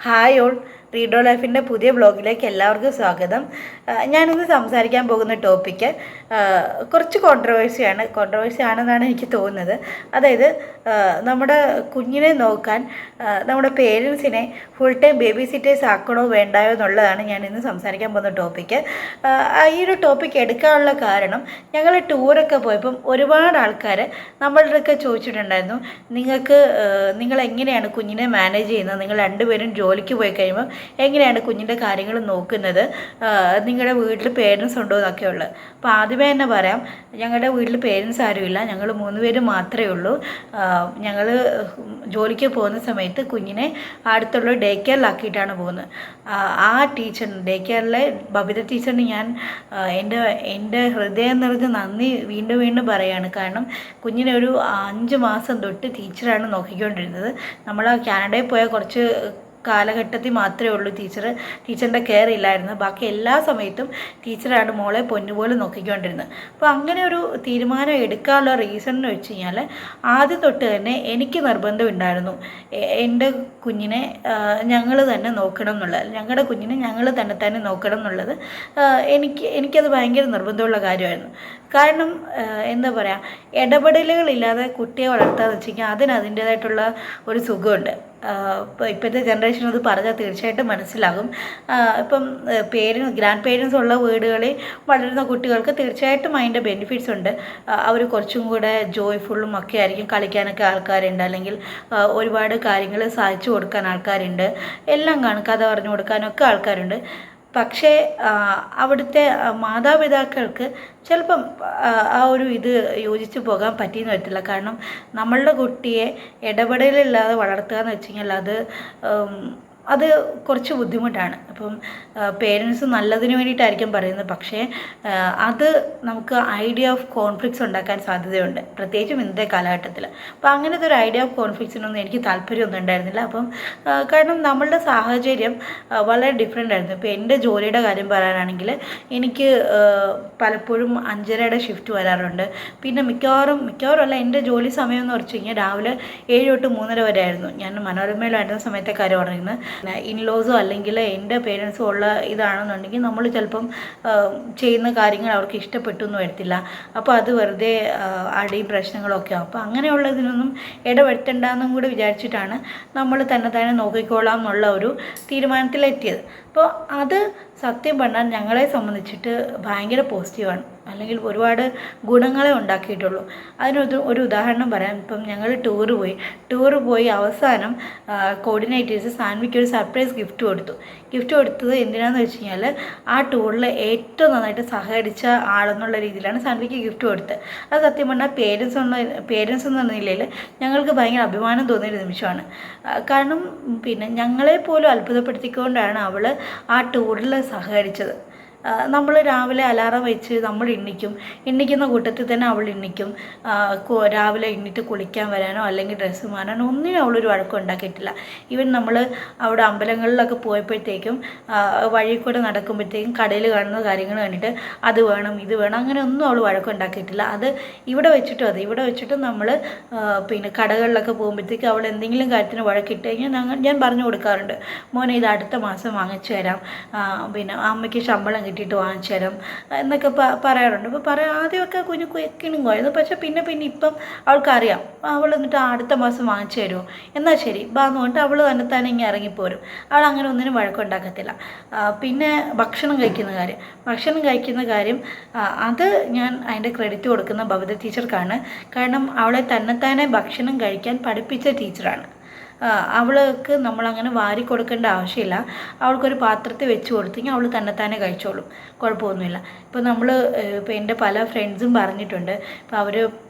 Hi all, റീഡോ ലൈഫിൻ്റെ പുതിയ ബ്ലോഗിലേക്ക് എല്ലാവർക്കും സ്വാഗതം. ഞാനിന്ന് സംസാരിക്കാൻ പോകുന്ന ടോപ്പിക്ക് കുറച്ച് കോൺട്രവേഴ്സി ആണെന്നാണ് എനിക്ക് തോന്നുന്നത്. അതായത് നമ്മുടെ കുഞ്ഞിനെ നോക്കാൻ നമ്മുടെ പേരൻസിനെ ഫുൾ ടൈം ബേബി സിറ്റേഴ്സ് ആക്കണോ വേണ്ടായോ എന്നുള്ളതാണ് ഞാൻ ഇന്ന് സംസാരിക്കാൻ പോകുന്ന ടോപ്പിക്ക്. ഈ ഒരു ടോപ്പിക്ക് എടുക്കാനുള്ള കാരണം, ഞങ്ങൾ ടൂറൊക്കെ പോയപ്പം ഒരുപാട് ആൾക്കാർ നമ്മളുടെയൊക്കെ ചോദിച്ചിട്ടുണ്ടായിരുന്നു, നിങ്ങൾ എങ്ങനെയാണ് കുഞ്ഞിനെ മാനേജ് ചെയ്യുന്നത്, നിങ്ങൾ രണ്ടുപേരും ജോലിക്ക് പോയി കഴിയുമ്പോൾ എങ്ങനെയാണ് കുഞ്ഞിൻ്റെ കാര്യങ്ങൾ നോക്കുന്നത്, നിങ്ങളുടെ വീട്ടിൽ പേരൻസ് ഉണ്ടോ എന്നൊക്കെ ഉള്ളത്. അപ്പോൾ ആദ്യമേ തന്നെ പറയാം, ഞങ്ങളുടെ വീട്ടിൽ പേരൻസ് ആരുമില്ല, ഞങ്ങൾ 3 പേര് മാത്രമേ ഉള്ളൂ. ഞങ്ങൾ ജോലിക്ക് പോകുന്ന സമയത്ത് കുഞ്ഞിനെ അടുത്തുള്ള ഡേ കെയറിലാക്കിയിട്ടാണ് പോകുന്നത്. ആ ടീച്ചറിന്, ഡേ കെയറിലെ ബബിത ടീച്ചറിന് ഞാൻ എൻ്റെ ഹൃദയം നിറഞ്ഞ നന്ദി വീണ്ടും പറയുകയാണ്. കാരണം കുഞ്ഞിനെ ഒരു 5 മാസം തൊട്ട് ടീച്ചറാണ് നോക്കിക്കൊണ്ടിരുന്നത്. നമ്മൾ കാനഡയിൽ പോയ കുറച്ച് കാലഘട്ടത്തിൽ മാത്രമേ ഉള്ളൂ ടീച്ചറിൻ്റെ കെയർ ഇല്ലായിരുന്നു. ബാക്കി എല്ലാ സമയത്തും ടീച്ചറാണ് മോളെ പൊന്നുപോലെ നോക്കിക്കൊണ്ടിരുന്നത്. അപ്പോൾ അങ്ങനെ ഒരു തീരുമാനം എടുക്കാനുള്ള റീസൺ എന്ന് വെച്ച് കഴിഞ്ഞാൽ, ആദ്യം തൊട്ട് തന്നെ എനിക്ക് നിർബന്ധമുണ്ടായിരുന്നു എൻ്റെ കുഞ്ഞിനെ ഞങ്ങൾ തന്നെ നോക്കണം എന്നുള്ളത്, ഞങ്ങളുടെ കുഞ്ഞിനെ ഞങ്ങൾ തന്നെ നോക്കണം എന്നുള്ളത്. എനിക്കത് ഭയങ്കര നിർബന്ധമുള്ള കാര്യമായിരുന്നു. കാരണം എന്താ പറയുക, ഇടപെടലുകളില്ലാതെ കുട്ടിയെ വളർത്താന്ന് വെച്ച് കഴിഞ്ഞാൽ അതിൻ്റേതായിട്ടുള്ള ഒരു സുഖമുണ്ട്. ഇപ്പോഴത്തെ ജനറേഷൻ അത് പറഞ്ഞാൽ തീർച്ചയായിട്ടും മനസ്സിലാകും. ഇപ്പം ഗ്രാൻഡ് പേരൻസ് ഉള്ള വീടുകളിൽ വളരുന്ന കുട്ടികൾക്ക് തീർച്ചയായിട്ടും അതിൻ്റെ ബെനിഫിറ്റ്സ് ഉണ്ട്. അവർ കുറച്ചും കൂടെ ജോയ്ഫുള്ളും ഒക്കെ ആയിരിക്കും. കളിക്കാനൊക്കെ ആൾക്കാരുണ്ട്, അല്ലെങ്കിൽ ഒരുപാട് കാര്യങ്ങൾ സാധിച്ചു കൊടുക്കാൻ ആൾക്കാരുണ്ട്, എല്ലാം കാണും, കഥ പറഞ്ഞു കൊടുക്കാനൊക്കെ ആൾക്കാരുണ്ട്. പക്ഷേ അവിടുത്തെ മാതാപിതാക്കൾക്ക് ചിലപ്പം ആ ഒരു ഇത് യോജിച്ച് പോകാൻ പറ്റിയെന്ന് വരത്തില്ല. കാരണം നമ്മളുടെ കുട്ടിയെ ഇടപെടലില്ലാതെ വളർത്തുക എന്ന് വെച്ച് കഴിഞ്ഞാൽ അത് കുറച്ച് ബുദ്ധിമുട്ടാണ്. അപ്പം പേരൻസ് നല്ലതിന് വേണ്ടിയിട്ടായിരിക്കും പറയുന്നത്, പക്ഷേ അത് നമുക്ക് ഐഡിയ ഓഫ് കോൺഫ്ലിക്ട്സ് ഉണ്ടാക്കാൻ സാധ്യതയുണ്ട്, പ്രത്യേകിച്ചും ഇന്നത്തെ കാലഘട്ടത്തിൽ. അപ്പോൾ അങ്ങനത്തെ ഒരു ഐഡിയ ഓഫ് കോൺഫ്ലിക്ട്സിനൊന്നും എനിക്ക് താല്പര്യമൊന്നും ഉണ്ടായിരുന്നില്ല. അപ്പം കാരണം നമ്മളുടെ സാഹചര്യം വളരെ ഡിഫറെൻ്റ് ആയിരുന്നു. ഇപ്പോൾ എൻ്റെ ജോലിയുടെ കാര്യം പറയാനാണെങ്കിൽ, എനിക്ക് പലപ്പോഴും 5:30 ഷിഫ്റ്റ് വരാറുണ്ട്. പിന്നെ മിക്കവാറും അല്ല, എൻ്റെ ജോലി സമയം എന്ന് പറഞ്ഞു കഴിഞ്ഞാൽ രാവിലെ 7 തൊട്ട് 3:30 വരെ ആയിരുന്നു. ഞാൻ മനോരമയിലായിരുന്ന സമയത്തെ കാര്യം പറയുന്നത്. ഇൻലോസോ അല്ലെങ്കിൽ എൻ്റെ പേരൻസും ഉള്ള ഇതാണെന്നുണ്ടെങ്കിൽ നമ്മൾ ചിലപ്പം ചെയ്യുന്ന കാര്യങ്ങൾ അവർക്ക് ഇഷ്ടപ്പെട്ടു എന്ന് വരത്തില്ല. അപ്പോൾ അത് വെറുതെ അടി പ്രശ്നങ്ങളൊക്കെ ആവും. അപ്പോൾ അങ്ങനെയുള്ളതിനൊന്നും ഇടപെടുത്തണ്ടെന്നും കൂടി വിചാരിച്ചിട്ടാണ് നമ്മൾ തന്നെ നോക്കിക്കോളാം എന്നുള്ള ഒരു തീരുമാനത്തിലെത്തിയത്. അപ്പോൾ അത് സത്യം പറഞ്ഞാൽ ഞങ്ങളെ സംബന്ധിച്ചിട്ട് ഭയങ്കര പോസിറ്റീവാണ്, അല്ലെങ്കിൽ ഒരുപാട് ഗുണങ്ങളെ ഉണ്ടാക്കിയിട്ടുള്ളൂ. ഒരു ഉദാഹരണം പറയാം. ഇപ്പം ഞങ്ങൾ ടൂറ് പോയി അവസാനം കോർഡിനേറ്റേഴ്സ് സാൻവിക്ക് ഒരു സർപ്രൈസ് ഗിഫ്റ്റ് കൊടുത്തത് എന്തിനാണെന്ന് വെച്ച് കഴിഞ്ഞാൽ, ആ ടൂറിൽ ഏറ്റവും നന്നായിട്ട് സഹകരിച്ച ആളെന്നുള്ള രീതിയിലാണ് സാൻവിക്ക് ഗിഫ്റ്റ് കൊടുത്തത്. അത് സത്യം പറഞ്ഞാൽ പേരൻസ് എന്ന നിലയിൽ ഞങ്ങൾക്ക് ഭയങ്കര അഭിമാനം തോന്നിയൊരു നിമിഷമാണ്. കാരണം ഞങ്ങളെ പോലും അത്ഭുതപ്പെടുത്തിക്കൊണ്ടാണ് അവൾ ആ ടൂറിൽ സഹകരിച്ചത്. നമ്മൾ രാവിലെ അലാറം വെച്ച് നമ്മൾ എണ്ണിക്കുന്ന കൂട്ടത്തിൽ തന്നെ അവൾ എണ്ണിക്കും. രാവിലെ എണ്ണിട്ട് കുളിക്കാൻ വരാനോ അല്ലെങ്കിൽ ഡ്രസ്സ് മാറാനോ ഒന്നിനും അവളൊരു വഴക്കം ഉണ്ടാക്കിയിട്ടില്ല. ഈവൻ നമ്മൾ അവിടെ അമ്പലങ്ങളിലൊക്കെ പോയപ്പോഴത്തേക്കും വഴി കൂടെ നടക്കുമ്പോഴത്തേക്കും കടയിൽ കാണുന്ന കാര്യങ്ങൾ കണ്ടിട്ട് അത് വേണം ഇത് വേണം അങ്ങനെ ഒന്നും അവൾ വഴക്കം ഉണ്ടാക്കിയിട്ടില്ല. അത് ഇവിടെ വെച്ചിട്ടും നമ്മൾ കടകളിലൊക്കെ പോകുമ്പോഴത്തേക്കും അവൾ എന്തെങ്കിലും കാര്യത്തിന് വഴക്കിട്ട് കഴിഞ്ഞാൽ ഞാൻ പറഞ്ഞു കൊടുക്കാറുണ്ട്, മോനെ ഇത് അടുത്ത മാസം വാങ്ങിച്ചു തരാം, അമ്മയ്ക്ക് ശമ്പളം കിട്ടിയിട്ട് വാങ്ങിച്ചു തരാം എന്നൊക്കെ പറയാറുണ്ട്. അപ്പോൾ ആദ്യമൊക്കെ കിണുങ്ങുമായിരുന്നു. പക്ഷേ പിന്നെ ഇപ്പം അവൾക്കറിയാം, അവൾ എന്നിട്ട് അടുത്ത മാസം വാങ്ങിച്ചു തരുമോ, എന്നാൽ ശരി ബാ എന്ന് പറഞ്ഞിട്ട് അവൾ തന്നെ ഇങ്ങനെ ഇറങ്ങിപ്പോരും. അവൾ അങ്ങനെ ഒന്നിനും വഴക്കുണ്ടാക്കത്തില്ല. പിന്നെ ഭക്ഷണം കഴിക്കുന്ന കാര്യം അത് ഞാൻ അതിൻ്റെ ക്രെഡിറ്റ് കൊടുക്കുന്ന ബബിത ടീച്ചർക്കാണ്. കാരണം അവളെ തന്നെ ഭക്ഷണം കഴിക്കാൻ പഠിപ്പിച്ച ടീച്ചറാണ്. അവൾക്ക് നമ്മളങ്ങനെ വാരി കൊടുക്കേണ്ട ആവശ്യമില്ല. അവൾക്കൊരു പാത്രത്തിൽ വെച്ച് കൊടുത്തെങ്കിൽ അവൾ തന്നെ കഴിച്ചോളും, കുഴപ്പമൊന്നുമില്ല. ഇപ്പോൾ എൻ്റെ പല ഫ്രണ്ട്സും പറഞ്ഞിട്ടുണ്ട്, ഇപ്പോൾ അവർ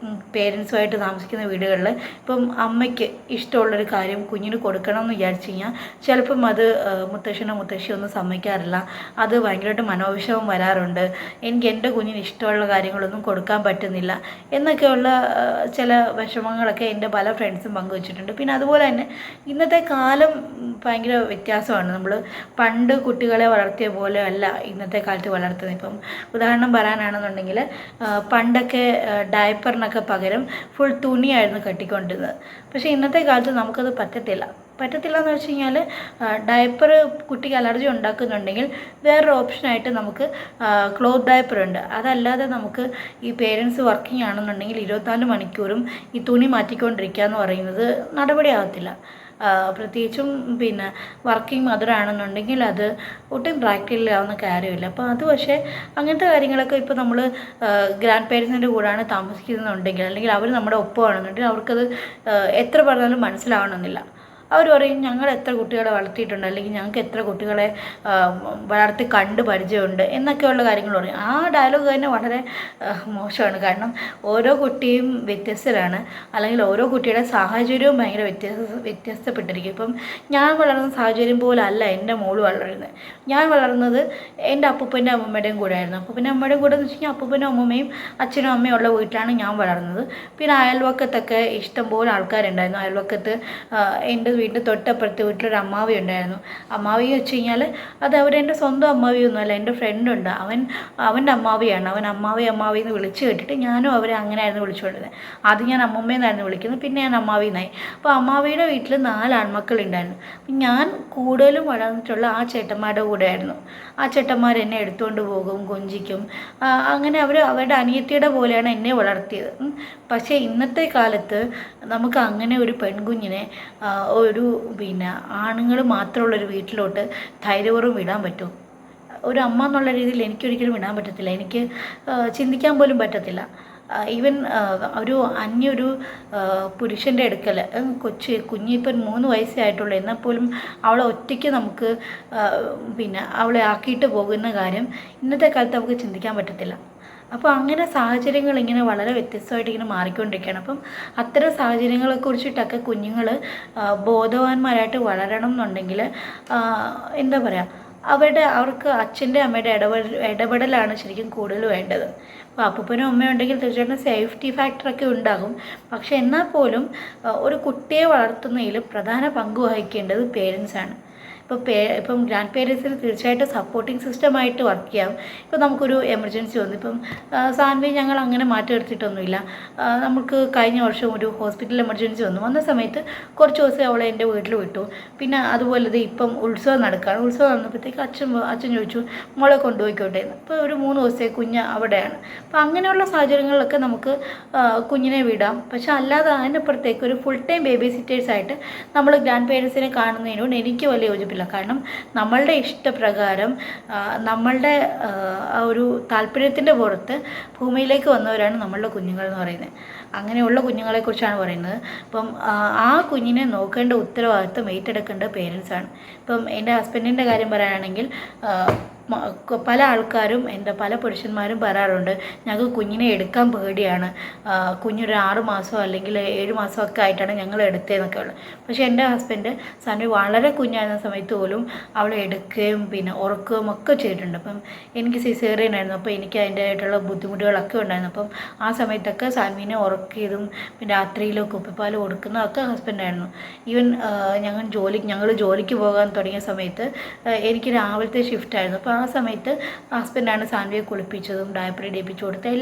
പേരൻസുമായിട്ട് താമസിക്കുന്ന വീടുകളിൽ ഇപ്പം അമ്മയ്ക്ക് ഇഷ്ടമുള്ളൊരു കാര്യം കുഞ്ഞിന് കൊടുക്കണം എന്ന് വിചാരിച്ചു കഴിഞ്ഞാൽ ചിലപ്പം അത് മുത്തശ്ശിയോ ഒന്നും സമ്മതിക്കാറില്ല. അത് ഭയങ്കരമായിട്ട് മനോവിഷമം വരാറുണ്ട്. എനിക്ക് എൻ്റെ കുഞ്ഞിന് ഇഷ്ടമുള്ള കാര്യങ്ങളൊന്നും കൊടുക്കാൻ പറ്റുന്നില്ല എന്നൊക്കെയുള്ള ചില വിഷമങ്ങളൊക്കെ എൻ്റെ പല ഫ്രണ്ട്സും പങ്കുവച്ചിട്ടുണ്ട്. പിന്നെ അതുപോലെ തന്നെ ഇന്നത്തെ കാലം ഭയങ്കര വ്യത്യാസമാണ്. നമ്മൾ പണ്ട് കുട്ടികളെ വളർത്തിയ പോലെ അല്ല ഇന്നത്തെ കാലത്ത് വളർത്തുന്നത്. ഇപ്പം ഉദാഹരണം പറയാനാണെന്നുണ്ടെങ്കിൽ, പണ്ടൊക്കെ ഡയപ്പറിനൊക്കെ പകരം ഫുൾ തുണിയായിരുന്നു കെട്ടിക്കൊണ്ടിരുന്നത്. പക്ഷേ ഇന്നത്തെ കാലത്ത് നമുക്കത് പറ്റത്തില്ല. പറ്റത്തില്ല എന്ന് വെച്ച് കഴിഞ്ഞാൽ ഡയപ്പർ കുട്ടിക്ക് അലർജി ഉണ്ടാക്കുന്നുണ്ടെങ്കിൽ വേറൊരു ഓപ്ഷനായിട്ട് നമുക്ക് ക്ലോത്ത് ഡയപ്പർ ഉണ്ട്. അതല്ലാതെ നമുക്ക് ഈ പേരൻസ് വർക്കിംഗ് ആണെന്നുണ്ടെങ്കിൽ 24 മണിക്കൂറും ഈ തുണി മാറ്റിക്കൊണ്ടിരിക്കുക എന്ന് പറയുന്നത് നടപടിയാകത്തില്ല. പ്രത്യേകിച്ചും പിന്നെ വർക്കിംഗ് മദർ ആണെന്നുണ്ടെങ്കിൽ അത് ഒട്ടും പ്രാക്ടിക്കലാവുന്ന കാര്യമില്ല. അപ്പോൾ അത് പക്ഷേ അങ്ങനത്തെ കാര്യങ്ങളൊക്കെ ഇപ്പോൾ നമ്മൾ ഗ്രാൻഡ് പേരൻസിൻ്റെ കൂടെയാണ് താമസിക്കുന്നുണ്ടെങ്കിൽ അല്ലെങ്കിൽ അവർ നമ്മുടെ ഒപ്പമാണെന്നുണ്ടെങ്കിൽ അവർക്കത് എത്ര പറഞ്ഞാലും മനസ്സിലാവണമെന്നില്ല. അവർ പറയും ഞങ്ങൾ എത്ര കുട്ടികളെ വളർത്തിയിട്ടുണ്ട്, അല്ലെങ്കിൽ ഞങ്ങൾക്ക് എത്ര കുട്ടികളെ വളർത്തി കണ്ട് പരിചയമുണ്ട് എന്നൊക്കെയുള്ള കാര്യങ്ങൾ പറയും. ആ ഡയലോഗ് തന്നെ വളരെ മോശമാണ്. കാരണം ഓരോ കുട്ടിയും വ്യത്യസ്തരാണ്, അല്ലെങ്കിൽ ഓരോ കുട്ടിയുടെ സാഹചര്യവും ഭയങ്കര വ്യത്യസ്തപ്പെട്ടിരിക്കും. ഇപ്പം ഞാൻ വളർന്ന സാഹചര്യം പോലെ അല്ല എൻ്റെ മോള് വളരുന്നത്. ഞാൻ വളർന്നത് എൻ്റെ അപ്പൂപ്പൻ്റെ അമ്മൂമ്മയുടെയും കൂടെ ആയിരുന്നു. അപ്പൂപ്പൻ്റെ അമ്മയുടെയും കൂടെ എന്ന് വെച്ച് കഴിഞ്ഞാൽ അപ്പൂപ്പനും അമ്മൂമ്മയും അച്ഛനും അമ്മയും ഉള്ള വീട്ടിലാണ് ഞാൻ വളർന്നത്. പിന്നെ അയൽവക്കത്തൊക്കെ ഇഷ്ടംപോലെ ആൾക്കാരുണ്ടായിരുന്നു. അയൽവക്കത്ത് എൻ്റെ വീട്ടിൽ തൊട്ടപ്പുറത്തെ വീട്ടിലൊരു അമ്മാവി ഉണ്ടായിരുന്നു. അമ്മാവി വെച്ച് കഴിഞ്ഞാൽ അത് അവരെൻ്റെ സ്വന്തം അമ്മാവിയൊന്നുമല്ല, എൻ്റെ ഫ്രണ്ടുണ്ട്, അവൻ്റെ അമ്മാവിയാണ്. അവൻ അമ്മാവി എന്ന് വിളിച്ച് കേട്ടിട്ട് ഞാനും അവരെ അങ്ങനെയായിരുന്നു വിളിച്ചുകൊണ്ടിരുന്നത്. ആദ്യം ഞാൻ അമ്മമ്മയെന്നായിരുന്നു വിളിക്കുന്നത്, പിന്നെ ഞാൻ അമ്മാവിന്നായി. അപ്പോൾ അമ്മാവിയുടെ വീട്ടിൽ 4 ആൺമക്കളുണ്ടായിരുന്നു. ഞാൻ കൂടുതലും വളർന്നിട്ടുള്ള ആ ചേട്ടന്മാരുടെ കൂടെയായിരുന്നു. ആ ചേട്ടന്മാർ എന്നെ എടുത്തുകൊണ്ട് പോകും, കൊഞ്ചിക്കും. അങ്ങനെ അവരുടെ അനിയത്തിയുടെ പോലെയാണ് എന്നെ വളർത്തിയത്. പക്ഷേ ഇന്നത്തെ കാലത്ത് നമുക്ക് അങ്ങനെ ഒരു പെൺകുഞ്ഞിനെ ഒരു പിന്നെ ആണുങ്ങൾ മാത്രമുള്ളൊരു വീട്ടിലോട്ട് ധൈര്യപൂർവ്വം വിടാൻ പറ്റുമോ? ഒരു അമ്മ എന്നുള്ള രീതിയിൽ എനിക്കൊരിക്കലും വിടാൻ പറ്റത്തില്ല. എനിക്ക് ചിന്തിക്കാൻ പോലും പറ്റത്തില്ല. ഈവൻ ഒരു അന്യൊരു പുരുഷൻ്റെ അടുക്കൽ കുഞ്ഞിപ്പം 3 വയസ്സേ ആയിട്ടുള്ളൂ, എന്നാൽ പോലും അവളെ ഒറ്റയ്ക്ക് നമുക്ക് പിന്നെ അവളെ ആക്കിയിട്ട് പോകുന്ന കാര്യം ഇന്നത്തെ കാലത്ത് നമുക്ക് ചിന്തിക്കാൻ പറ്റത്തില്ല. അപ്പോൾ അങ്ങനെ സാഹചര്യങ്ങൾ ഇങ്ങനെ വളരെ വ്യത്യസ്തമായിട്ട് ഇങ്ങനെ മാറിക്കൊണ്ടിരിക്കുകയാണ്. അപ്പം അത്തരം സാഹചര്യങ്ങളെക്കുറിച്ചിട്ടൊക്കെ കുഞ്ഞുങ്ങൾ ബോധവാന്മാരായിട്ട് വളരണം എന്നുണ്ടെങ്കിൽ എന്താ പറയുക, അവർക്ക് അച്ഛൻ്റെ അമ്മയുടെ ഇടപെടലാണ് ശരിക്കും കൂടുതൽ വേണ്ടത്. അപ്പോൾ അപ്പൂപ്പനും അമ്മയും ഉണ്ടെങ്കിൽ തീർച്ചയായിട്ടും സേഫ്റ്റി ഫാക്ടറൊക്കെ ഉണ്ടാകും. പക്ഷെ എന്നാൽ പോലും ഒരു കുട്ടിയെ വളർത്തുന്നതിൽ പ്രധാന പങ്ക് വഹിക്കേണ്ടത് പേരൻസാണ്. ഇപ്പം ഗ്രാൻഡ് പേരൻസിന് തീർച്ചയായിട്ടും സപ്പോർട്ടിങ് സിസ്റ്റമായിട്ട് വർക്ക് ചെയ്യാം. ഇപ്പം നമുക്കൊരു എമർജൻസി വന്നു, ഇപ്പം സാൻവി ഞങ്ങൾ അങ്ങനെ മാറ്റിയെടുത്തിട്ടൊന്നുമില്ല. നമുക്ക് കഴിഞ്ഞ വർഷം ഒരു ഹോസ്പിറ്റൽ എമർജൻസി വന്ന സമയത്ത് കുറച്ച് ദിവസം അവളെ എൻ്റെ വീട്ടിൽ വിട്ടു. പിന്നെ അതുപോലെ ഇപ്പം ഉത്സവം നടക്കുകയാണ്. ഉത്സവം വന്നപ്പോഴത്തേക്ക് അച്ഛൻ ചോദിച്ചു മോളെ കൊണ്ടുപോയിക്കോട്ടെ എന്ന്. ഇപ്പോൾ ഒരു 3 ദിവസത്തെ കുഞ്ഞ് അവിടെയാണ്. അപ്പോൾ അങ്ങനെയുള്ള സാഹചര്യങ്ങളിലൊക്കെ നമുക്ക് കുഞ്ഞിനെ വിടാം. പക്ഷെ അല്ലാതെ അതിനപ്പുറത്തേക്ക് ഒരു ഫുൾ ടൈം ബേബി സിറ്റേഴ്സായിട്ട് നമ്മൾ ഗ്രാൻഡ് പേരൻസിനെ കാണുന്നതിനോട് എനിക്ക് വലിയ യോജിപ്പില്ല. കാരണം നമ്മളുടെ ഇഷ്ടപ്രകാരം നമ്മളുടെ ആ ഒരു താല്പര്യത്തിൻ്റെ പുറത്ത് ഭൂമിയിലേക്ക് വന്നവരാണ് നമ്മളുടെ കുഞ്ഞുങ്ങൾ എന്ന് പറയുന്നത്. അങ്ങനെയുള്ള കുഞ്ഞുങ്ങളെക്കുറിച്ചാണ് പറയുന്നത്. അപ്പം ആ കുഞ്ഞിനെ നോക്കേണ്ട ഉത്തരവാദിത്വം ഏറ്റെടുക്കേണ്ട പേരൻസാണ്. ഇപ്പം എൻ്റെ ഹസ്ബൻഡിൻ്റെ കാര്യം പറയുകയാണെങ്കിൽ പല ആൾക്കാരും പല പുരുഷന്മാരും പറയാറുണ്ട് ഞങ്ങൾക്ക് കുഞ്ഞിനെ എടുക്കാൻ പേടിയാണ്, കുഞ്ഞൊരു 6 മാസമോ അല്ലെങ്കിൽ 7 മാസമൊക്കെ ആയിട്ടാണ് ഞങ്ങൾ എടുത്തതെന്നൊക്കെ ഉള്ളത്. പക്ഷേ എൻ്റെ ഹസ്ബൻഡ് സാൻവി വളരെ കുഞ്ഞായിരുന്ന സമയത്ത് പോലും അവളെ എടുക്കുകയും പിന്നെ ഉറക്കുകയും ഒക്കെ ചെയ്തിട്ടുണ്ട്. അപ്പം എനിക്ക് സിസേറിയൻ ആയിരുന്നു, അപ്പോൾ എനിക്ക് അതിൻ്റെതായിട്ടുള്ള ബുദ്ധിമുട്ടുകളൊക്കെ ഉണ്ടായിരുന്നു. അപ്പം ആ സമയത്തൊക്കെ സാൻവിനെ ഉറക്കിയതും പിന്നെ രാത്രിയിൽ കുപ്പിപ്പാൽ കൊടുക്കുന്നതൊക്കെ ഹസ്ബൻഡായിരുന്നു. ഈവൻ ഞങ്ങൾ ജോലിക്ക് പോകാൻ തുടങ്ങിയ സമയത്ത് എനിക്ക് രാവിലത്തെ ഷിഫ്റ്റായിരുന്നു. അപ്പോൾ ആ സമയത്ത് ഹസ്ബൻഡാണ് സാൻവിയെ കുളിപ്പിച്ചതും ഡയപ്പർ ഇടിപ്പിച്ചു കൊടുത്തത്.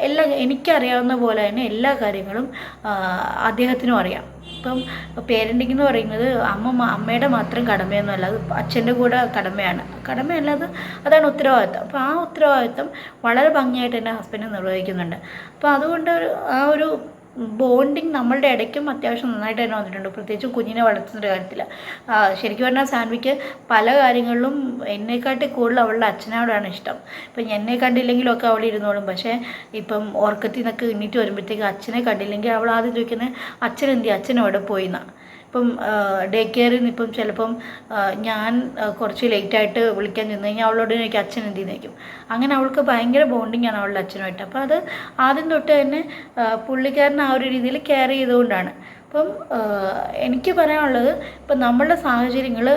എല്ലാം എനിക്കറിയാവുന്ന പോലെ തന്നെ എല്ലാ കാര്യങ്ങളും അദ്ദേഹത്തിനും അറിയാം. ഇപ്പം പേരൻറ്റിങ് എന്ന് പറയുന്നത് അമ്മയുടെ മാത്രം കടമയൊന്നുമല്ല, അത് അച്ഛൻ്റെ കൂടെ കടമയല്ലാതെ അതാണ് ഉത്തരവാദിത്തം. അപ്പോൾ ആ ഉത്തരവാദിത്തം വളരെ ഭംഗിയായിട്ട് എൻ്റെ ഹസ്ബൻഡ് നിർവഹിക്കുന്നുണ്ട്. അപ്പോൾ അതുകൊണ്ട് ആ ഒരു ബോണ്ടിങ് നമ്മളുടെ ഇടയ്ക്കും അത്യാവശ്യം നന്നായിട്ട് തന്നെ വന്നിട്ടുണ്ട്, പ്രത്യേകിച്ച് കുഞ്ഞിനെ വളർത്തുന്ന കാര്യത്തിൽ. ശരിക്കും പറഞ്ഞാൽ സാൻവിക്ക് പല കാര്യങ്ങളിലും എന്നെക്കാട്ടി കൂടുതൽ അവളുടെ അച്ഛനോടാണ് ഇഷ്ടം. ഇപ്പം എന്നെ കണ്ടില്ലെങ്കിലും ഒക്കെ അവൾ ഇരുന്നോളും. പക്ഷേ ഇപ്പം ഉറക്കത്തിൽ നിന്നൊക്കെ എണ്ണീറ്റ് വരുമ്പോഴത്തേക്ക് അച്ഛനെ കണ്ടില്ലെങ്കിൽ അവൾ ആദ്യം ചോദിക്കുന്നത് അച്ഛൻ എവിടെ പോയിന്നാണ്. ഇപ്പം ഡേ കെയറിൽ നിന്ന് ഇപ്പം ചിലപ്പം ഞാൻ കുറച്ച് ലേറ്റായിട്ട് വിളിക്കാൻ ചെന്ന് കഴിഞ്ഞാൽ അവളോട് എനിക്ക് അച്ഛൻ എന്ത് ചെയ്യുന്നേക്കും. അങ്ങനെ അവൾക്ക് ഭയങ്കര ബോണ്ടിങ്ങാണ് അവളുടെ അച്ഛനുമായിട്ട്. അപ്പോൾ അത് ആദ്യം തൊട്ട് തന്നെ പുള്ളിക്കാരൻ ആ ഒരു രീതിയിൽ കെയർ ചെയ്തുകൊണ്ടാണ്. അപ്പം എനിക്ക് പറയാനുള്ളത്, ഇപ്പം നമ്മളുടെ സാഹചര്യങ്ങൾ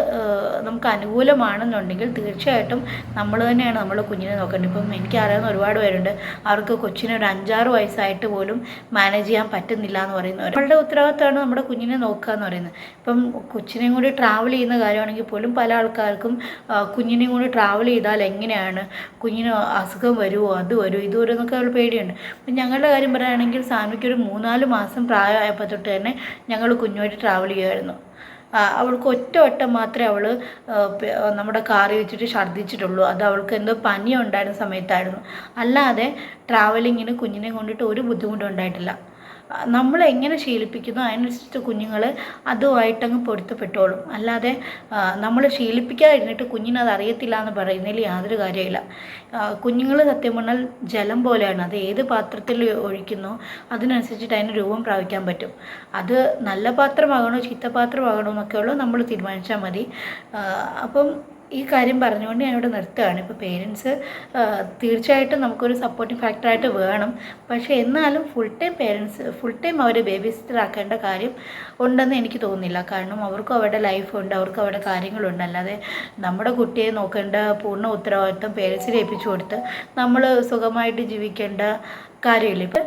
നമുക്ക് അനുകൂലമാണെന്നുണ്ടെങ്കിൽ തീർച്ചയായിട്ടും നമ്മൾ തന്നെയാണ് നമ്മുടെ കുഞ്ഞിനെ നോക്കേണ്ടത്. ഇപ്പം എനിക്കറിയാവുന്ന ഒരുപാട് പേരുണ്ട്, അവർക്ക് കൊച്ചിന് ഒരു 5-6 വയസ്സായിട്ട് പോലും മാനേജ് ചെയ്യാൻ പറ്റുന്നില്ല എന്ന് പറയുന്നവർ. നമ്മളുടെ ഉത്തരവാദിത്തമാണ് നമ്മുടെ കുഞ്ഞിനെ നോക്കുക എന്ന് പറയുന്നത്. ഇപ്പം കൊച്ചിനെയും കൂടി ട്രാവൽ ചെയ്യുന്ന കാര്യമാണെങ്കിൽ പോലും പല ആൾക്കാർക്കും കുഞ്ഞിനെയും കൂടി ട്രാവൽ ചെയ്താൽ എങ്ങനെയാണ്, കുഞ്ഞിന് അസുഖം വരുമോ, അത് വരുമോ ഇത് വരുമോ എന്നൊക്കെ അവൾ പേടിയുണ്ട്. അപ്പം ഞങ്ങളുടെ കാര്യം പറയുകയാണെങ്കിൽ സാൻവിക്ക് ഒരു 3-4 മാസം പ്രായമായപ്പോൾ തൊട്ട് തന്നെ ഞങ്ങൾ കുഞ്ഞുമായിട്ട് ട്രാവൽ ചെയ്യുമായിരുന്നു. അവൾക്ക് ഒറ്റ വട്ടം മാത്രമേ അവൾ നമ്മുടെ കാറിൽ വെച്ചിട്ട് ഛർദ്ദിച്ചിട്ടുള്ളൂ. അത് അവൾക്ക് എന്തോ പനി ഉണ്ടായിരുന്ന സമയത്തായിരുന്നു. അല്ലാതെ ട്രാവലിങ്ങിന് കുഞ്ഞിനെ കൊണ്ടിട്ട് ഒരു ബുദ്ധിമുട്ടും ഉണ്ടായിട്ടില്ല. നമ്മൾ എങ്ങനെ ശീലിപ്പിക്കുന്നോ അതിനനുസരിച്ച് കുഞ്ഞുങ്ങൾ അതുമായിട്ടങ്ങ് പൊരുത്തപ്പെട്ടോളും. അല്ലാതെ നമ്മൾ ശീലിപ്പിക്കാതിരുന്നിട്ട് കുഞ്ഞിനത് അറിയത്തില്ല എന്ന് പറയുന്നതിൽ യാതൊരു കാര്യമില്ല. കുഞ്ഞുങ്ങൾ സത്യം പറഞ്ഞാൽ ജലം പോലെയാണ്. അത് ഏത് പാത്രത്തിൽ ഒഴിക്കുന്നോ അതിനനുസരിച്ചിട്ട് അതിന് രൂപം പ്രാപിക്കാൻ പറ്റും. അത് നല്ല പാത്രമാകണോ ചീത്ത പാത്രമാകണോ എന്നൊക്കെയുള്ളൂ നമ്മൾ തീരുമാനിച്ചാൽ മതി. അപ്പം ഈ കാര്യം പറഞ്ഞുകൊണ്ട് ഞാനിവിടെ നിർത്തുകയാണ്. ഇപ്പോൾ പേരൻസ് തീർച്ചയായിട്ടും നമുക്കൊരു സപ്പോർട്ടിങ് ഫാക്ടറായിട്ട് വേണം. പക്ഷേ എന്നാലും ഫുൾ ടൈം അവരെ ബേബി സിസ്റ്റർ ആക്കേണ്ട കാര്യം ഉണ്ടെന്ന് എനിക്ക് തോന്നുന്നില്ല. കാരണം അവർക്കും അവരുടെ ലൈഫുണ്ട്, അവർക്ക് അവരുടെ കാര്യങ്ങളുണ്ട്. അല്ലാതെ നമ്മുടെ കുട്ടിയെ നോക്കേണ്ട പൂർണ്ണ ഉത്തരവാദിത്വം പേരൻസിനെ ഏൽപ്പിച്ചു കൊടുത്ത് നമ്മൾ സുഖമായിട്ട് ജീവിക്കേണ്ട കാര്യമില്ല. ഇപ്പം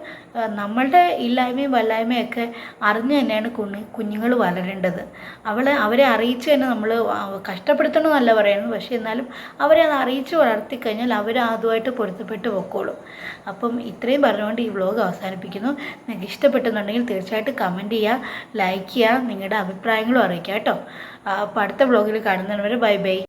നമ്മളുടെ ഇല്ലായ്മയും വല്ലായ്മയൊക്കെ അറിഞ്ഞു തന്നെയാണ് കുഞ്ഞുങ്ങൾ വളരേണ്ടത്. അവരെ അറിയിച്ച് തന്നെ നമ്മൾ കഷ്ടപ്പെടുത്തണമെന്നല്ല പറയുന്നത്. പക്ഷേ എന്നാലും അവരെ അത് അറിയിച്ച് വളർത്തിക്കഴിഞ്ഞാൽ അവർ അതുമായിട്ട് പൊരുത്തപ്പെട്ട് പൊക്കോളും. അപ്പം ഇത്രയും പറഞ്ഞുകൊണ്ട് ഈ വ്ലോഗ് അവസാനിപ്പിക്കുന്നു. നിങ്ങൾക്ക് ഇഷ്ടപ്പെട്ടെന്നുണ്ടെങ്കിൽ തീർച്ചയായിട്ടും കമൻറ്റ് ചെയ്യുക, ലൈക്ക് ചെയ്യുക, നിങ്ങളുടെ അഭിപ്രായങ്ങളും അറിയിക്കുക കേട്ടോ. അപ്പോൾ അടുത്ത വ്ലോഗിൽ കാണുന്നവരെ ബൈ ബൈ.